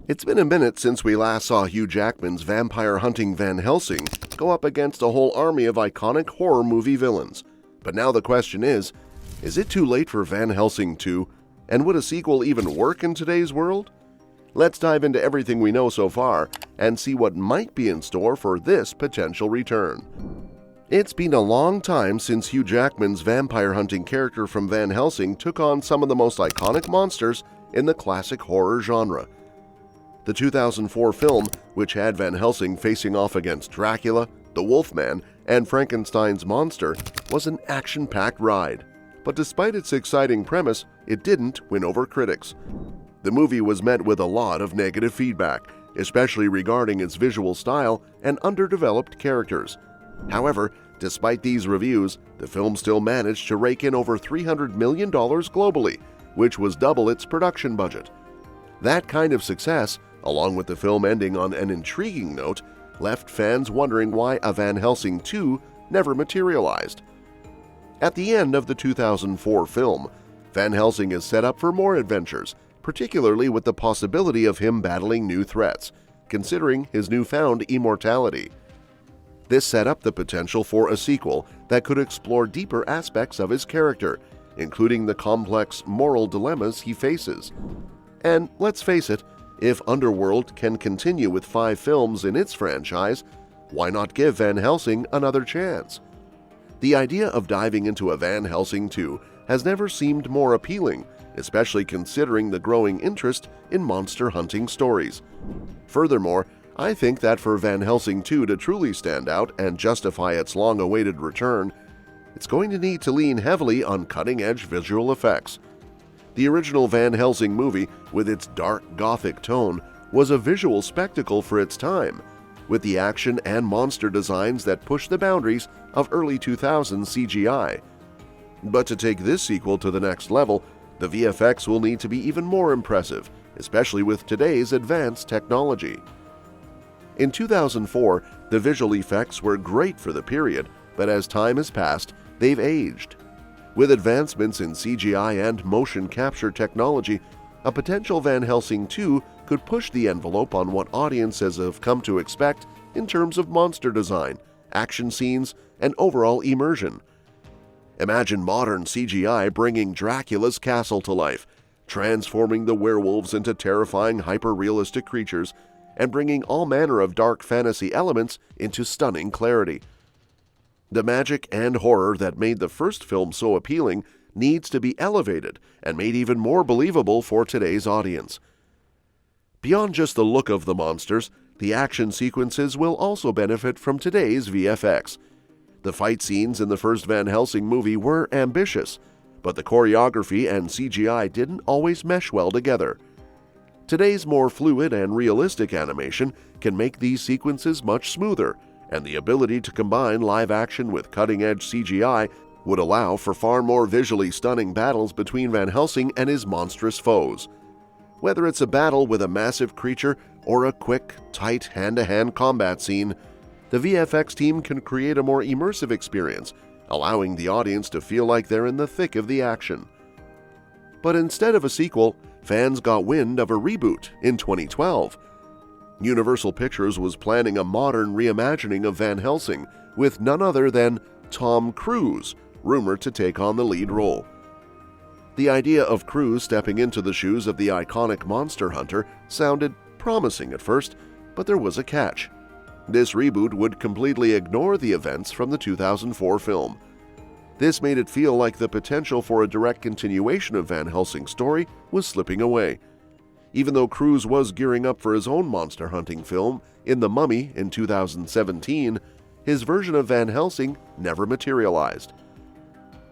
It's been a minute since we last saw Hugh Jackman's vampire-hunting Van Helsing go up against a whole army of iconic horror movie villains. But now the question is it too late for Van Helsing 2? And would a sequel even work in today's world? Let's dive into everything we know so far and see what might be in store for this potential return. It's been a long time since Hugh Jackman's vampire-hunting character from Van Helsing took on some of the most iconic monsters in the classic horror genre. The 2004 film, which had Van Helsing facing off against Dracula, the Wolfman, and Frankenstein's monster, was an action-packed ride. But despite its exciting premise, it didn't win over critics. The movie was met with a lot of negative feedback, especially regarding its visual style and underdeveloped characters. However, despite these reviews, the film still managed to rake in over $300 million globally, which was double its production budget. That kind of success, along with the film ending on an intriguing note, left fans wondering why a Van Helsing 2 never materialized. At the end of the 2004 film, Van Helsing is set up for more adventures, particularly with the possibility of him battling new threats, considering his newfound immortality. This set up the potential for a sequel that could explore deeper aspects of his character, including the complex moral dilemmas he faces. And let's face it, if Underworld can continue with 5 films in its franchise, why not give Van Helsing another chance? The idea of diving into a Van Helsing 2 has never seemed more appealing, especially considering the growing interest in monster hunting stories. Furthermore, I think that for Van Helsing 2 to truly stand out and justify its long-awaited return, it's going to need to lean heavily on cutting-edge visual effects. The original Van Helsing movie, with its dark gothic tone, was a visual spectacle for its time, with the action and monster designs that pushed the boundaries of early 2000s CGI. But to take this sequel to the next level, the VFX will need to be even more impressive, especially with today's advanced technology. In 2004, the visual effects were great for the period, but as time has passed, they've aged. With advancements in CGI and motion capture technology, a potential Van Helsing 2 could push the envelope on what audiences have come to expect in terms of monster design, action scenes, and overall immersion. Imagine modern CGI bringing Dracula's castle to life, transforming the werewolves into terrifying hyper-realistic creatures, and bringing all manner of dark fantasy elements into stunning clarity. The magic and horror that made the first film so appealing needs to be elevated and made even more believable for today's audience. Beyond just the look of the monsters, the action sequences will also benefit from today's VFX. The fight scenes in the first Van Helsing movie were ambitious, but the choreography and CGI didn't always mesh well together. Today's more fluid and realistic animation can make these sequences much smoother, and the ability to combine live action with cutting-edge CGI would allow for far more visually stunning battles between Van Helsing and his monstrous foes. Whether it's a battle with a massive creature or a quick, tight hand-to-hand combat scene, the VFX team can create a more immersive experience, allowing the audience to feel like they're in the thick of the action. But instead of a sequel, fans got wind of a reboot in 2012. Universal Pictures was planning a modern reimagining of Van Helsing with none other than Tom Cruise, rumored to take on the lead role. The idea of Cruise stepping into the shoes of the iconic monster hunter sounded promising at first, but there was a catch. This reboot would completely ignore the events from the 2004 film. This made it feel like the potential for a direct continuation of Van Helsing's story was slipping away. Even though Cruise was gearing up for his own monster hunting film in The Mummy in 2017, his version of Van Helsing never materialized.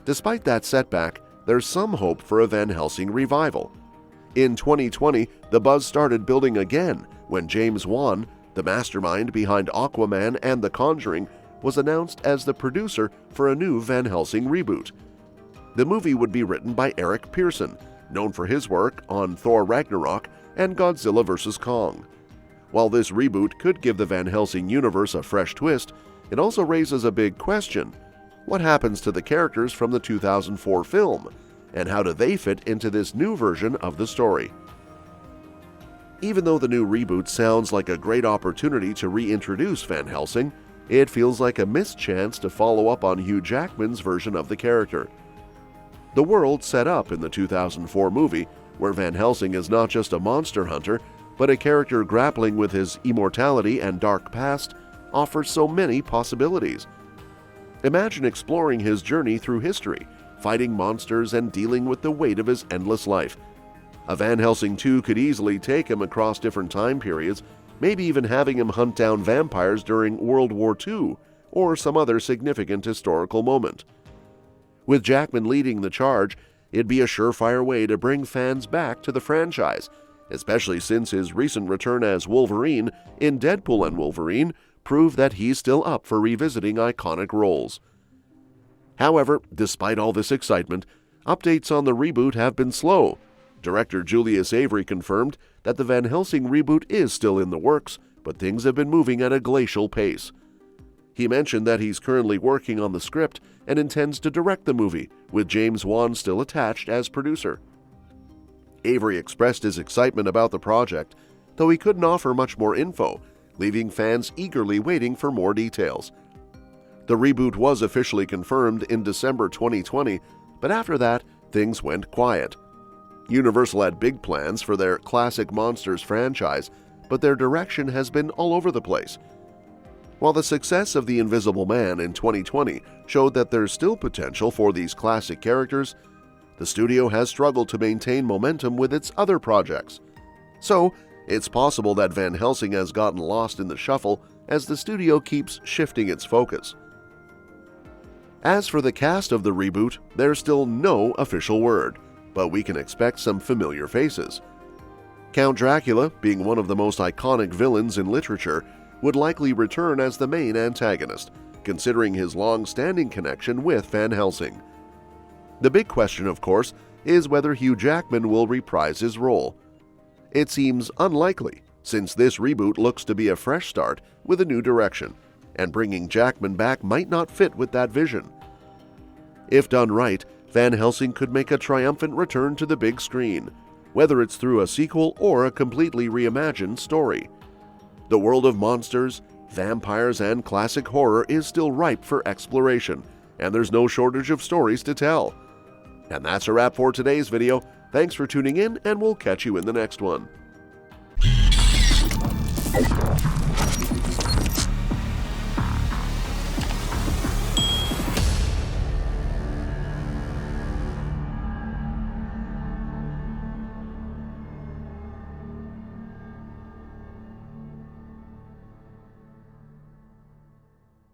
Despite that setback, there's some hope for a Van Helsing revival. In 2020, the buzz started building again when James Wan, the mastermind behind Aquaman and The Conjuring, was announced as the producer for a new Van Helsing reboot. The movie would be written by Eric Pearson, known for his work on Thor Ragnarok and Godzilla vs. Kong. While this reboot could give the Van Helsing universe a fresh twist, it also raises a big question. What happens to the characters from the 2004 film, and how do they fit into this new version of the story? Even though the new reboot sounds like a great opportunity to reintroduce Van Helsing, it feels like a missed chance to follow up on Hugh Jackman's version of the character. The world set up in the 2004 movie, where Van Helsing is not just a monster hunter, but a character grappling with his immortality and dark past, offers so many possibilities. Imagine exploring his journey through history, fighting monsters and dealing with the weight of his endless life. A Van Helsing 2 could easily take him across different time periods, maybe even having him hunt down vampires during World War II or some other significant historical moment. With Jackman leading the charge, it'd be a surefire way to bring fans back to the franchise, especially since his recent return as Wolverine in Deadpool and Wolverine proved that he's still up for revisiting iconic roles. However, despite all this excitement, updates on the reboot have been slow. Director Julius Avery confirmed that the Van Helsing reboot is still in the works, but things have been moving at a glacial pace. He mentioned that he's currently working on the script and intends to direct the movie, with James Wan still attached as producer. Avery expressed his excitement about the project, though he couldn't offer much more info, leaving fans eagerly waiting for more details. The reboot was officially confirmed in December 2020, but after that, things went quiet. Universal had big plans for their classic Monsters franchise, but their direction has been all over the place. While the success of The Invisible Man in 2020 showed that there's still potential for these classic characters, the studio has struggled to maintain momentum with its other projects. So, it's possible that Van Helsing has gotten lost in the shuffle as the studio keeps shifting its focus. As for the cast of the reboot, there's still no official word, but we can expect some familiar faces. Count Dracula, being one of the most iconic villains in literature, would likely return as the main antagonist, considering his long-standing connection with Van Helsing. The big question, of course, is whether Hugh Jackman will reprise his role. It seems unlikely, since this reboot looks to be a fresh start with a new direction, and bringing Jackman back might not fit with that vision. If done right, Van Helsing could make a triumphant return to the big screen, whether it's through a sequel or a completely reimagined story. The world of monsters, vampires, and classic horror is still ripe for exploration, and there's no shortage of stories to tell. And that's a wrap for today's video. Thanks for tuning in, and we'll catch you in the next one.